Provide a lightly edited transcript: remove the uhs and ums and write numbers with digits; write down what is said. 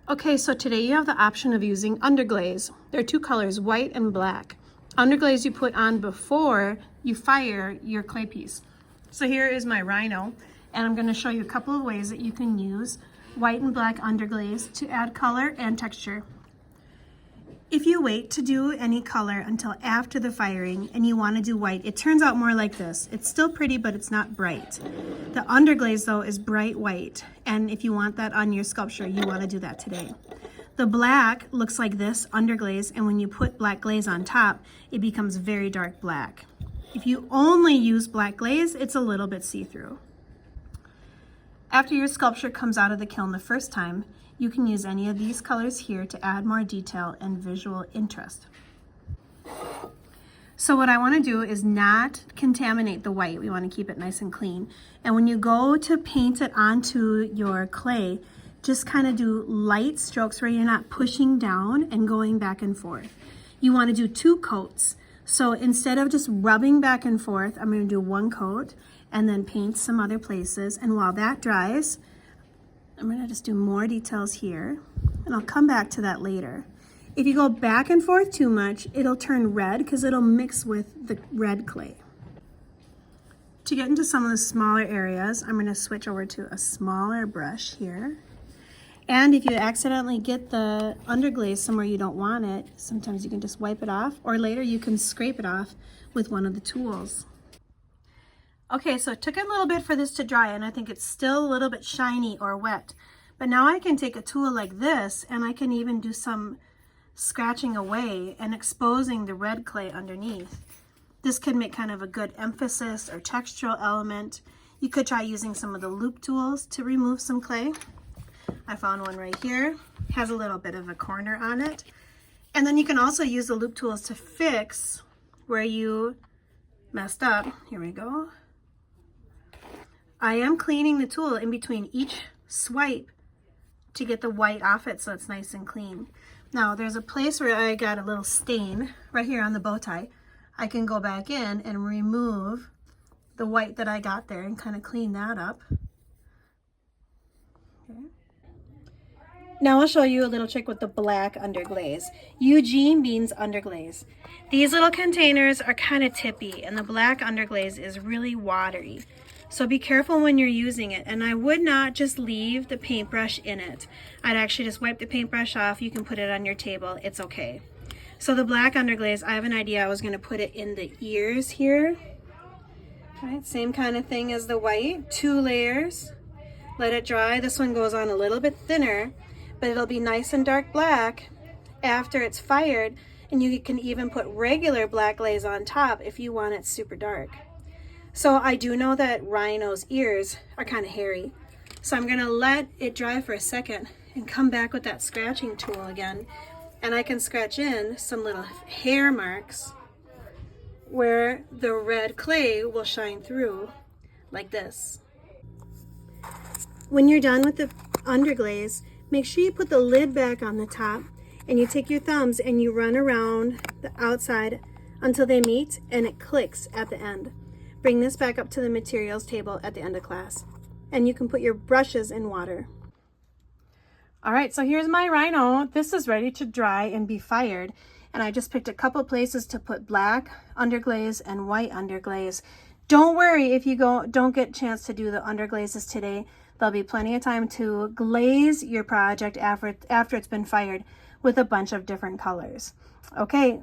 Okay, so today you have the option of using underglaze. There are two colors, white and black. Underglaze you put on before you fire your clay piece. So here is my rhino, and I'm going to show you a couple of ways that you can use white and black underglaze to add color and texture. If you wait to do any color until after the firing and you want to do white, it turns out more like this. It's still pretty, but it's not bright. The underglaze though is bright white, and if you want that on your sculpture, you want to do that today. The black looks like this underglaze, and when you put black glaze on top, it becomes very dark black. If you only use black glaze, it's a little bit see-through. After your sculpture comes out of the kiln the first time, you can use any of these colors here to add more detail and visual interest. So what I want to do is not contaminate the white. We want to keep it nice and clean. And when you go to paint it onto your clay, just kind of do light strokes where you're not pushing down and going back and forth. You want to do 2 coats. So instead of just rubbing back and forth, I'm going to do 1 coat and then paint some other places. And while that dries, I'm going to just do more details here, and I'll come back to that later. If you go back and forth too much, it'll turn red because it'll mix with the red clay. To get into some of the smaller areas, I'm going to switch over to a smaller brush here. And if you accidentally get the underglaze somewhere you don't want it, sometimes you can just wipe it off, or later you can scrape it off with one of the tools. Okay, so it took a little bit for this to dry, and I think it's still a little bit shiny or wet. But now I can take a tool like this, and I can even do some scratching away and exposing the red clay underneath. This could make kind of a good emphasis or textural element. You could try using some of the loop tools to remove some clay. I found one right here. It has a little bit of a corner on it. And then you can also use the loop tools to fix where you messed up. Here we go. I am cleaning the tool in between each swipe to get the white off it so it's nice and clean. Now there's a place where I got a little stain right here on the bow tie. I can go back in and remove the white that I got there and kind of clean that up. Okay. Now I'll show you a little trick with the black underglaze. Eugene Beans underglaze. These little containers are kind of tippy, and the black underglaze is really watery. So be careful when you're using it, and I would not just leave the paintbrush in it. I'd actually just wipe the paintbrush off. You can put it on your table, it's okay. So the black underglaze, I have an idea. I was going to put it in the ears here. All right, same kind of thing as the white, 2 layers. Let it dry. This one goes on a little bit thinner, but it'll be nice and dark black after it's fired, and you can even put regular black glaze on top if you want it super dark. So I do know that rhino's ears are kind of hairy. So I'm going to let it dry for a second and come back with that scratching tool again. And I can scratch in some little hair marks where the red clay will shine through like this. When you're done with the underglaze, make sure you put the lid back on the top, and you take your thumbs and you run around the outside until they meet and it clicks at the end. Bring this back up to the materials table at the end of class, and you can put your brushes in water. All right, so here's my rhino. This is ready to dry and be fired, and I just picked a couple places to put black underglaze and white underglaze. Don't worry if you don't get a chance to do the underglazes today. There'll be plenty of time to glaze your project after it's been fired with a bunch of different colors. Okay,